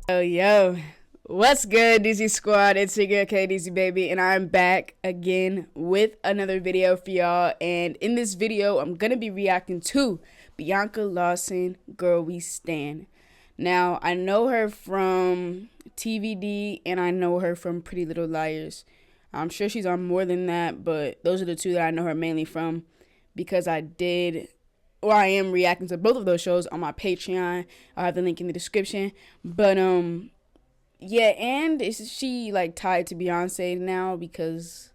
Yo, what's good, DZ Squad? It's your girl KDZ Baby, and I'm back again with another video for y'all. And in this video, I'm gonna be reacting to Bianca Lawson, Girl We Stan. Now, I know her from TVD, and I know her from Pretty Little Liars. I'm sure she's on more than that, but those are the two that I know her mainly from because I am reacting to both of those shows on my Patreon. I'll have the link in the description. But yeah, and is she like tied to Beyonce now because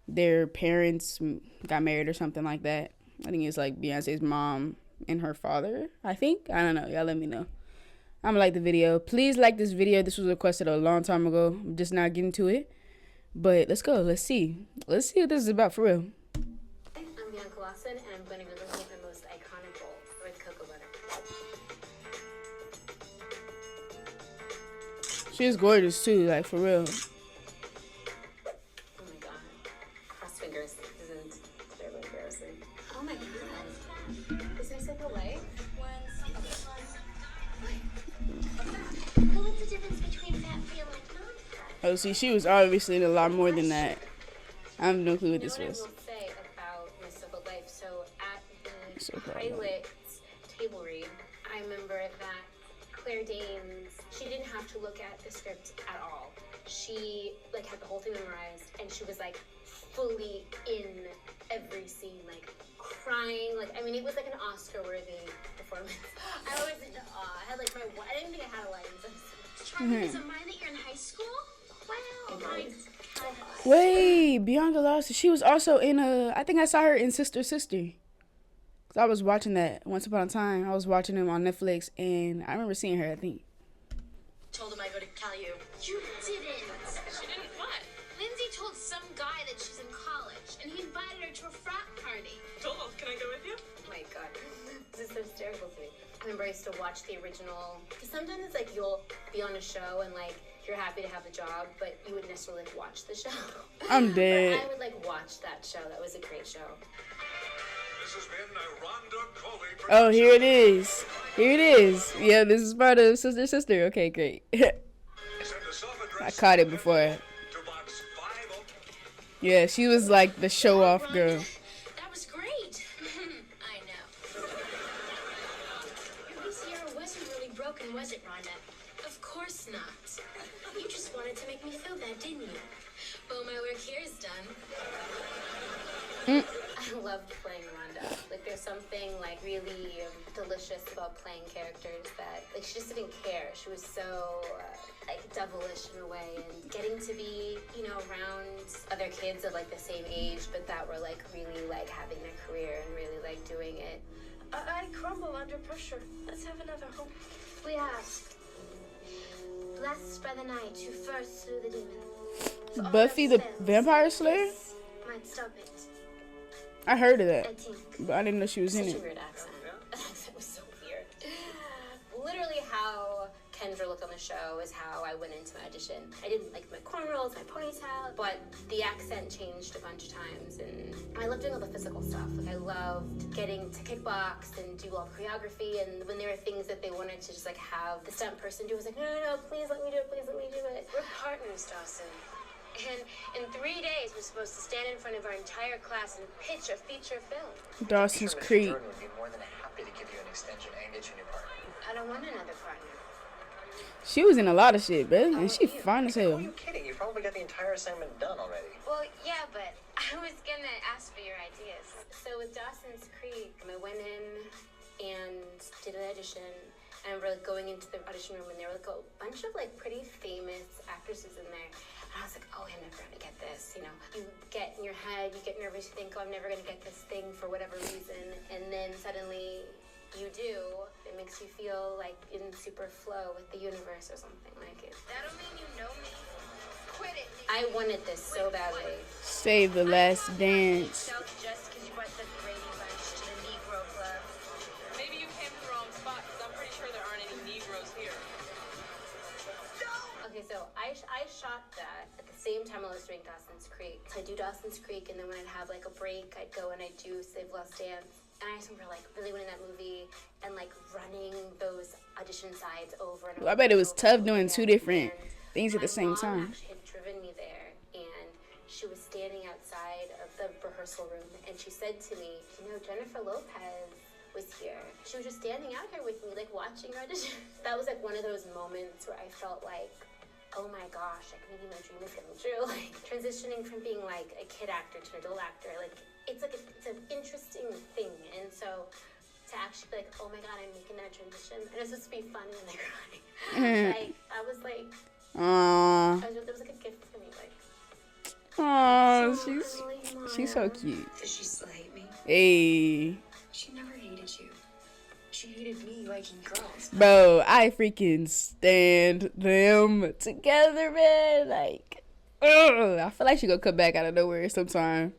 their parents got married or something like that? I think it's like Beyonce's mom and her father, I think. I don't know. Y'all let me know. I'm gonna like the video. Please like this video. This was requested a long time ago. I'm just not getting to it. But let's go. Let's see. Let's see what this is about for real. I'm Bianca Lawson, and I'm going to be looking at the most iconic bowl with cocoa butter. She's gorgeous too, like for real. Oh my god. Cross fingers. This isn't very embarrassing. Oh my god. Is there such a light? Well, what's the difference between fat, feel, and non-fat? Oh, see, she was obviously in a lot more than that. I have no clue what this was. was. What I will say about my so-called life. So at the pilot table read, I remember that Claire Danes, she didn't have to look at the script at all. She like had the whole thing memorized, and she was like fully in every scene, like crying. Like, I mean, it was like an Oscar-worthy performance. I was in awe. I had like I didn't think I had a line. Does it mind that you're in high school? Wow. Wait, Bianca Lawson. She was also in I think I saw her in Sister Sister. Cause I was watching that once upon a time. I was watching them on Netflix, and I remember seeing her. I think. Told him I go to Caillou. You didn't. She didn't what? Lindsay told some guy that she's in college, and he invited her to a frat party. Told, can I go with you? Oh my god, this is so hysterical to me. I remember I used to watch the original, because sometimes it's like you'll be on a show and like you're happy to have the job, but you wouldn't necessarily like watch the show. I'm dead. But I would like watch that show. That was a great show. This has been a Rhonda Coley. Oh, here it is. Here it is. Yeah, this is part of Sister Sister. Okay, great. I caught it before. Yeah, she was like the show-off girl. That was great. I know. Your VCR wasn't really broken, was it, Rhonda? Of course not. You just wanted to make me feel bad, didn't you? Well, my work here is done. I loved playing Rhonda. Like, there's something like really delicious about playing characters that like she just didn't care. She was so like devilish in a way, and getting to be, you know, around other kids of like the same age, but that were like really like having their career and really like doing it. I crumble under pressure. Let's have another hope. We ask, blessed by the knight who first slew the demon. Buffy the Vampire Slayer? Might stop it. I heard of I that, think. but I didn't know she was in Such a it. weird accent. That accent was so weird. Literally how Kendra looked on the show is how I went into my audition. I didn't like my cornrows, my ponytail, but the accent changed a bunch of times, and I loved doing all the physical stuff. Like, I loved getting to kickbox and do all the choreography, and when there were things that they wanted to just like have the stunt person do, I was like, no, please let me do it, please let me do it. We're partners, Dawson. And in 3 days, we're supposed to stand in front of our entire class and pitch a feature film. Dawson's Mr. Creek. Jordan would be more than happy to give you an extension and get you a new partner. I don't want another partner. She was in a lot of shit, bro, and she fine as Who hell. are you kidding? You probably got the entire assignment done already. Well, yeah, but I was gonna ask for your ideas. So with Dawson's Creek, I went in and did an audition. And I remember like, going into the audition room, and there were like a bunch of like pretty famous actresses in there. And I was like, oh, I'm never gonna get this. You know, you get in your head, you get nervous, you think, oh, I'm never gonna get this thing for whatever reason. And then suddenly you do. It makes you feel like in super flow with the universe or something like it. That'll mean you know me. Quit it. I wanted this so badly. Save the Last Dance. Just because you brought the Brady Bunch to the Negro Club. Maybe you came to the wrong spot, because I'm pretty sure there aren't any Negroes here. Okay, so I shot that at the same time I was doing Dawson's Creek. So I'd do Dawson's Creek, and then when I'd have like a break, I'd go and I'd do Save Last Dance. And I just remember like really winning that movie and like running those audition sides over and over. Well, I bet it was and tough over doing again. two different And things at the same my mom time. actually had driven me there, and she was standing outside of the rehearsal room, and she said to me, you know, Jennifer Lopez was here. She was just standing out here with me, like watching her audition. That was like one of those moments where I felt like, oh my gosh, like maybe my dream is coming true. Like transitioning from being like a kid actor to an adult actor, like it's an interesting thing. And so to actually be like, oh my god, I'm making that transition, and it's supposed to be fun and like crying. Like I was like, it was like a gift for me. Like, Aww, so she's so cute. Did she still hate me? Hey. She never hated you. She hated me liking girls. Bro, I freaking stand them together, man. Like, ugh. I feel like she gonna come back out of nowhere sometime.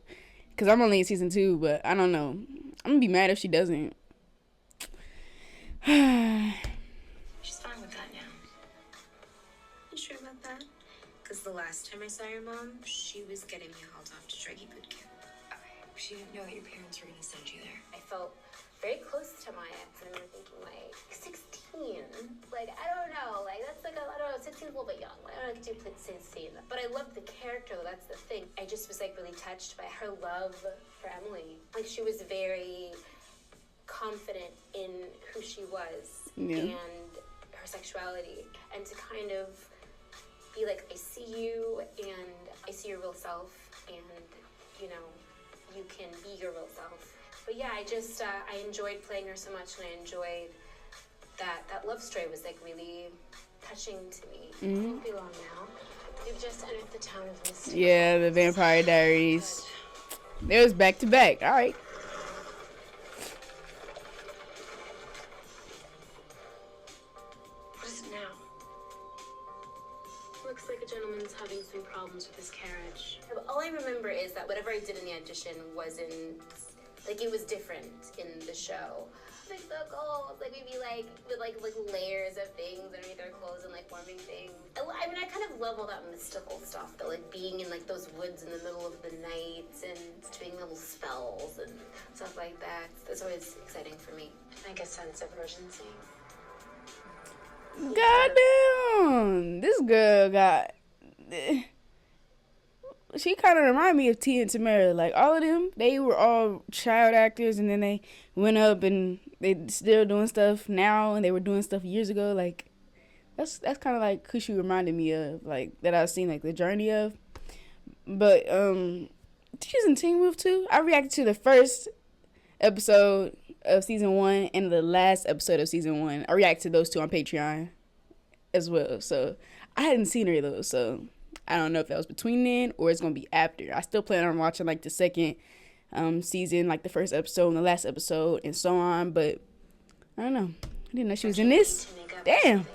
Because I'm only in season 2, but I don't know. I'm gonna be mad if she doesn't. She's fine with that now. You sure about that? Because the last time I saw your mom, she was getting me hauled off to druggy boot camp. She didn't know that your parents were going to send you there. I felt very close to my ex, and I remember thinking like 16, like I don't know, like that's like I don't know, 16 is a little bit young. Like, I don't know, I could do 16, but I loved the character. That's the thing. I just was like really touched by her love for Emily. Like she was very confident in who she was and her sexuality, and to kind of be like, I see you and I see your real self, and you know, you can be your real self. But yeah, I just I enjoyed playing her so much, and I enjoyed that love story was like really touching to me. It won't be long now. You've just entered the town of Misty. Yeah, the Vampire Diaries. It was back to back. All right. What is it now? Looks like a gentleman's having some problems with his carriage. All I remember is that whatever I did in the audition wasn't, like, it was different in the show. Like the goals, like we'd be like with like layers of things underneath our clothes and like warming things. I mean, I kind of love all that mystical stuff, though, like being in like those woods in the middle of the night and doing little spells and stuff like that. That's always exciting for me. Like a sense of urgency. Goddamn, this girl got. She kind of reminded me of Tia and Tamara. Like, all of them, they were all child actors, and then they went up and they still doing stuff now, and they were doing stuff years ago. Like, that's kind of like who she reminded me of, like, that I've seen, like, the journey of. But, she's in Teen Wolf, too. I reacted to the first episode of season 1 and the last episode of season 1. I reacted to those two on Patreon as well. So, I hadn't seen her, though, so I don't know if that was between then or it's going to be after. I still plan on watching, like, the second season, like the first episode and the last episode and so on, but I don't know. I didn't know she was in this. Damn. To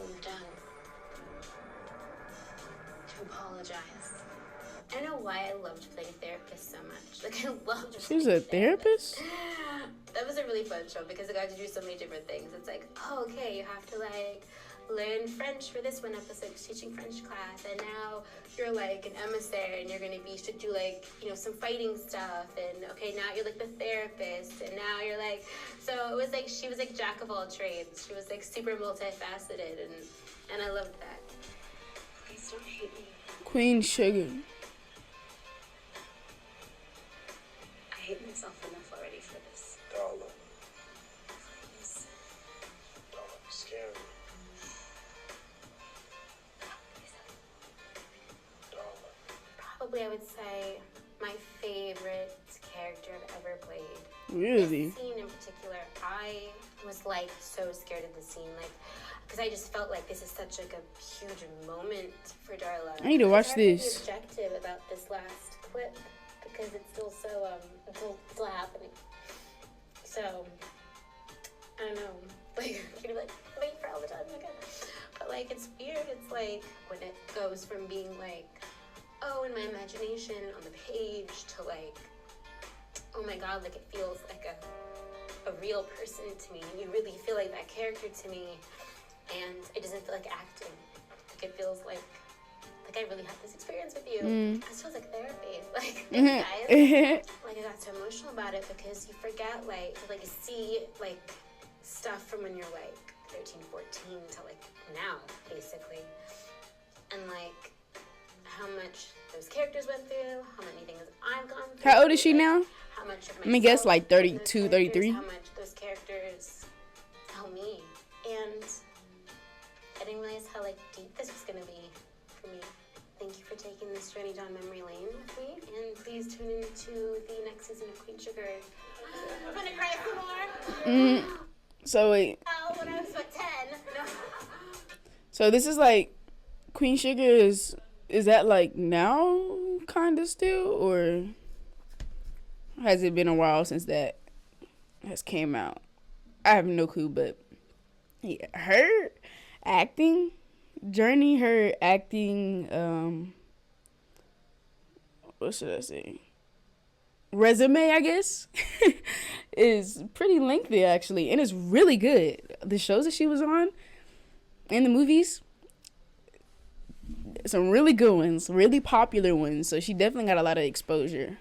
apologize. I don't know why I loved playing therapist so much. Like, I loved She was a therapist? That was a really fun show because I got to do so many different things. It's like, oh, okay, you have to, like, learn French for this one episode, teaching French class, and now you're like an emissary and you're gonna be should do like, you know, some fighting stuff, and okay, now you're like the therapist, and now you're like, so it was like she was like jack of all trades. She was like super multifaceted, and I loved that. Please don't hate me. Queen Sugar. I hate myself enough already for this. Darla, Please. don't let me scare you. Probably I would say my favorite character I've ever played. Really? This scene in particular, I was like so scared of the scene, like, because I just felt like this is such like a huge moment for Darla. I need to watch It's hard to be this. objective about this last clip because it's still so it's still happening. So I don't know, like you're like wait for all the time again, but like it's weird. It's like when it goes from being like, oh, in my imagination on the page to like, oh my god, like it feels like a real person to me, and you really feel like that character to me, and it doesn't feel like acting. Like it feels like I really had this experience with you. It feels like therapy. Like, thanks, guys. Like I got got so emotional about it because you forget, like, to, like, see, like, stuff from when you're, like, 13, 14 to, like, now, basically. And, like, how much those characters went through, how many things I've gone through. How old is she now? How much of Let me guess, like myself 32, those 33. How much those characters helped me. And I didn't realize how, like, deep this was going to be for me. Thank you for taking this journey down memory lane with me. And please tune into the next season of Queen Sugar. I'm going to cry some more. So wait. Oh, when I was, what, 10? No. So this is like Queen Sugar is that like now kind of still, or has it been a while since that has came out? I have no clue, but yeah, her acting journey, her acting what should I say, resume, I guess, is pretty lengthy actually, and it's really good. The shows that she was on and the movies, some really good ones, really popular ones. So she definitely got a lot of exposure,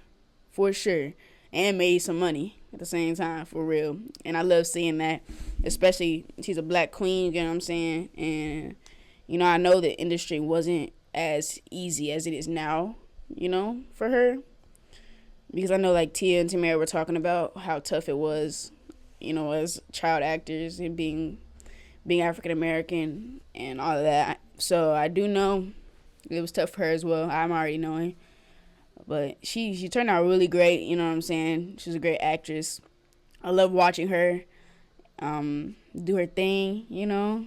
for sure, and made some money at the same time, for real. And I love seeing that, especially she's a black queen, you know what I'm saying? And, you know, I know the industry wasn't as easy as it is now, you know, for her. Because I know, like, Tia and Tamara were talking about how tough it was, you know, as child actors and being African American and all of that. So I do know it was tough for her as well. I'm already knowing. But she turned out really great, you know what I'm saying? She's a great actress. I love watching her do her thing, you know?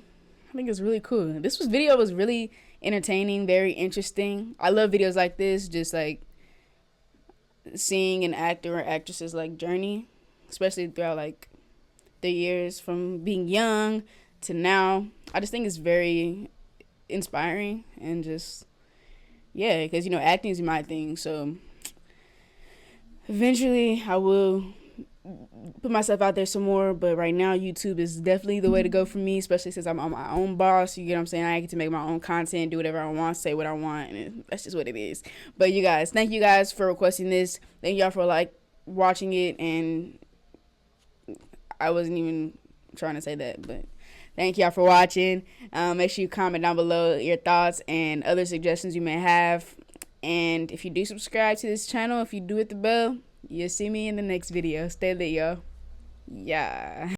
I think it's really cool. This video was really entertaining, very interesting. I love videos like this, just like seeing an actor or actress's like journey, especially throughout like the years from being young to now. I just think it's very inspiring and just, yeah, because, you know, acting is my thing. So eventually I will put myself out there some more, but right now YouTube is definitely the way to go for me, especially since I'm my own boss. You get what I'm saying? I get to make my own content, do whatever I want, say what I want, and that's just what it is. But you guys, thank you guys for requesting this. Thank y'all for like watching it, and I wasn't even trying to say that, but thank y'all for watching. Make sure you comment down below your thoughts and other suggestions you may have. And if you do subscribe to this channel, if you do hit the bell, you'll see me in the next video. Stay lit, y'all. Yeah.